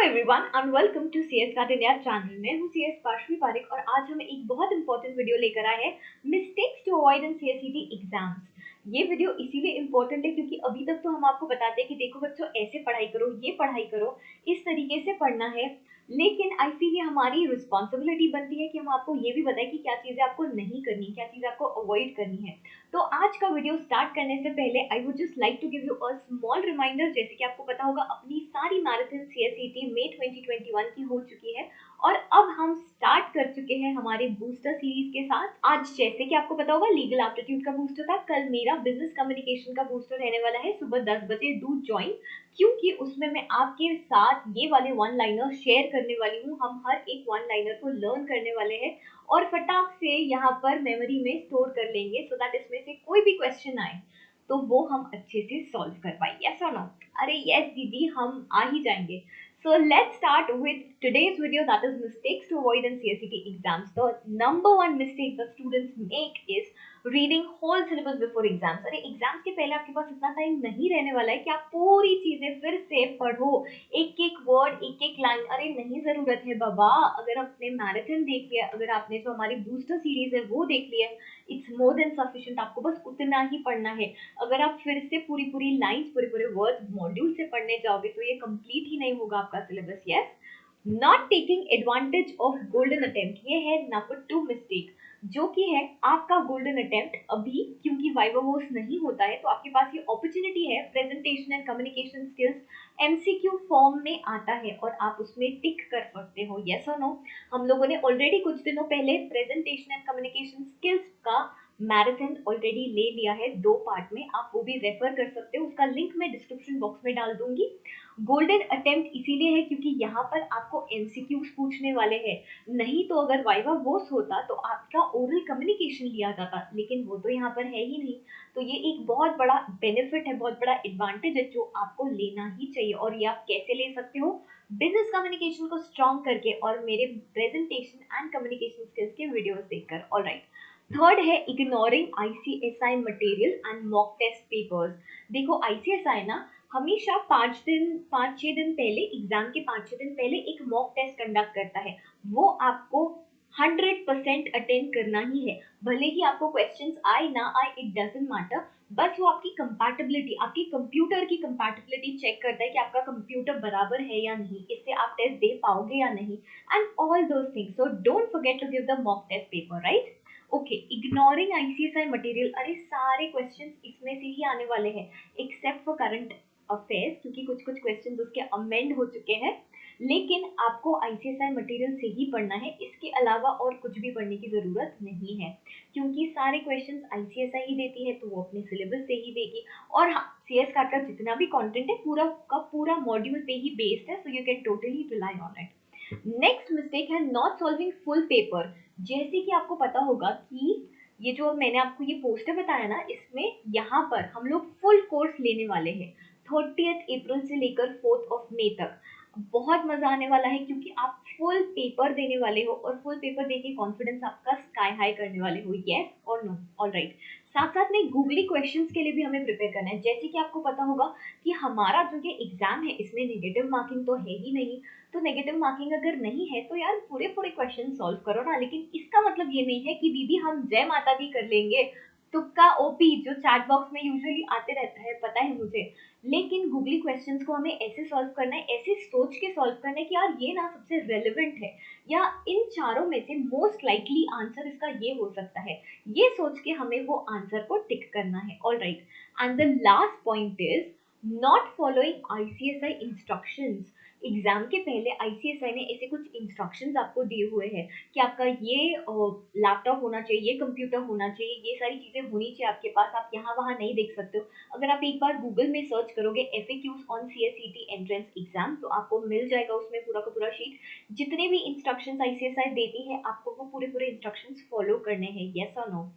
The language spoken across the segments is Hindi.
Everyone and welcome to CS card India channel. मैं हूं सीएस पार्श्वी पारिक और आज हम एक बहुत इंपॉर्टेंट वीडियो लेकर आए हैं, mistakes to avoid in CSET exams. ये वीडियो इसीलिए इंपॉर्टेंट है क्योंकि अभी तक तो हम आपको बताते हैं कि देखो बच्चों ऐसे पढ़ाई करो, ये पढ़ाई करो, इस तरीके से पढ़ना है, लेकिन आई फील ये हमारी रिस्पॉन्सिबिलिटी बनती है कि हम आपको ये भी बताएं कि क्या चीजें आपको नहीं करनी, क्या चीजें आपको अवॉइड करनी है। तो आज का वीडियो स्टार्ट करने से पहले I would just like to give you a small reminder. जैसे कि आपको पता होगा अपनी सारी मैराथन सीएसईटी मई 2021 की हो चुकी है और अब हम स्टार्ट कर चुके हैं हमारे बूस्टर सीरीज के साथ। आज जैसे कि आपको पता होगा लीगल एप्टीट्यूड का बूस्टर था, कल मेरा बिजनेस कम्युनिकेशन का बूस्टर रहने वाला है सुबह 10 बजे। डू ज्वाइन, क्योंकि उसमें मैं आपके साथ ये वाले वन लाइनर शेयर करने वाली हूँ। हम हर एक वन लाइनर को लर्न करने वाले हैं और फटाक से यहाँ पर मेमोरी में स्टोर कर लेंगे सो दैट इसमें से कोई भी क्वेश्चन आए तो वो हम अच्छे से सॉल्व कर पाए। यस और नो? अरे यस दीदी, हम आ ही जाएंगे। So let's start with today's video, that is mistakes to avoid in CSET exams. The number one mistake that students make is reading whole syllabus before exams. अरे एग्जाम्स के पहले आपके पास इतना टाइम नहीं रहने वाला है कि आप पूरी चीजें फिर से पढ़ो, एक एक वर्ड, एक एक लाइन। अरे नहीं जरूरत है बाबा। अगर आपने मैराथन देख लिया, अगर आपने जो हमारी बूस्टर सीरीज है वो देख लिया, इट्स मोर देन सफिशिएंट। आपको बस उतना ही पढ़ना है। अगर आप फिर से पूरी पूरी लाइंस, पूरे पूरे वर्ड्स मॉड्यूल से पढ़ने जाओगे तो ये कंप्लीट ही नहीं होगा आपका syllabus. Yes, not taking advantage of golden attempt, ये है नंबर 2 मिस्टेक, जो कि है आपका गोल्डन अटेम्प्ट। अभी क्योंकि वाइवा वोस नहीं होता है तो आपके पास ये अपॉर्चुनिटी है, presentation and communication skills MCQ form में आता है और आप उसमें टिक कर सकते हो। यस और नो? हम लोगों ने ऑलरेडी कुछ दिनों पहले प्रेजेंटेशन एंड कम्युनिकेशन स्किल्स का मैराथन ऑलरेडी ले लिया है 2 पार्ट में, आप वो भी रेफर कर सकते हो, उसका लिंक मैं डिस्क्रिप्शन बॉक्स में डाल दूंगी। गोल्डन अटेम्प्ट इसीलिए है क्योंकि यहाँ पर आपको एमसीक्यूज पूछने वाले हैं, नहीं तो अगर वाइवा वोस होता तो आपका ओरल कम्युनिकेशन लिया जाता, लेकिन वो तो यहाँ पर है ही नहीं। तो ये एक बहुत बड़ा बेनिफिट है, बहुत बड़ा एडवांटेज है जो आपको लेना ही चाहिए। और ये आप कैसे ले सकते हो? बिजनेस कम्युनिकेशन को स्ट्रॉन्ग करके और मेरे प्रेजेंटेशन एंड कम्युनिकेशन स्किल्स के वीडियोस देखकर। ऑलराइट, थर्ड है ignoring ICSI material and mock test papers. देखो आईसीएसआई ना हमेशा 5-6 दिन पहले, एग्जाम के 5-6 दिन पहले एक मॉक टेस्ट कंडक्ट करता है। वो आपको 100% अटेंड करना ही है, भले ही आपको क्वेश्चंस आए ना आए, इट डजंट मैटर। बस वो आपकी कंपैटिबिलिटी, आपकी कंप्यूटर की कंपैटिबिलिटी चेक करता है कि आपका कंप्यूटर बराबर है या नहीं, इससे आप टेस्ट दे पाओगे या नहीं, and all those things. So don't forget to give the mock test paper, right? Okay, ignoring ICSI material, अरे सारे क्वेश्चंस इसमें से ही आने वाले हैं एक्सेप्ट फॉर करंट अफेयर्स, क्योंकि कुछ कुछ क्वेश्चंस उसके अमेंड हो चुके हैं, लेकिन आपको आईसीएसआई मटेरियल से ही पढ़ना है, इसके अलावा और कुछ भी पढ़ने की जरूरत नहीं है, क्योंकि सारे क्वेश्चंस आईसीएसआई ही देती है तो वो अपने सिलेबस से ही देगी। और हाँ, सीएस कार्ड का जितना भी कंटेंट है पूरा का पूरा मॉड्यूल पे ही बेस्ड है, so you can totally rely on it. Next mistake है नॉट सॉल्विंग फुल पेपर। जैसे कि आपको पता होगा कि ये जो मैंने आपको ये पोस्टर बताया ना, इसमें यहाँ पर हम लोग फुल कोर्स लेने वाले हैं 30 अप्रैल से लेकर 4 मई तक। बहुत मजा आने वाला है क्योंकि आप फुल पेपर देने वाले हो और फुल पेपर देके कॉन्फिडेंस आपका स्काई हाई करने वाले हो। यस और नो? ऑलराइट, साथ साथ में गूगली क्वेश्चंस के लिए भी हमें प्रिपेयर करना है। जैसे कि आपको पता होगा कि हमारा जो ये एग्जाम है इसमें नेगेटिव मार्किंग तो है ही नहीं, तो नेगेटिव मार्किंग अगर नहीं है तो यार पूरे पूरे क्वेश्चन सॉल्व करो ना। लेकिन इसका मतलब ये नहीं है कि दीदी हम जय माता दी कर लेंगे, तुक्का ओपी जो चैट बॉक्स में यूजुअली आते रहता है, पता है मुझे, लेकिन गूगली क्वेश्चंस को हमें ऐसे सॉल्व करना है, ऐसे सोच के सॉल्व करना है कि यार ये ना सबसे रेलेवेंट है, या इन चारों में से मोस्ट लाइकली आंसर इसका ये हो सकता है, ये सोच के हमें वो आंसर को टिक करना है। Alright, and the last point is not following ICSI instructions. Exam के पहले आईसीएसआई ने ऐसे कुछ इंस्ट्रक्शंस आपको दिए हुए हैं कि आपका ये लैपटॉप होना चाहिए, ये कंप्यूटर होना चाहिए, ये सारी चीजें होनी चाहिए आपके पास, आप यहाँ वहाँ नहीं देख सकते हो। अगर आप एक बार गूगल में सर्च करोगे एफएक्यूज ऑन सीएसईटी एंट्रेंस एग्जाम तो आपको मिल जाएगा उसमें पूरा का पूरा शीट। जितने भी इंस्ट्रक्शंस आईसीएसआई देती है आपको वो पूरे पूरे इंस्ट्रक्शंस फॉलो करने हैं। यस और no?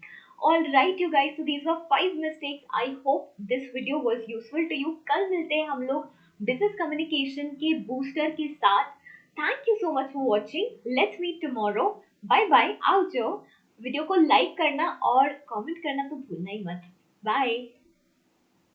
All right, you guys. So these were 5 mistakes. I hope this video was useful to you. कल मिलते हैं हम लोग बिजनेस कम्युनिकेशन के बूस्टर के साथ। Thank you so much for watching. Let's meet tomorrow. Bye bye. आओ जो वीडियो को लाइक करना और कमेंट करना तो भूलना ही मत। बाय।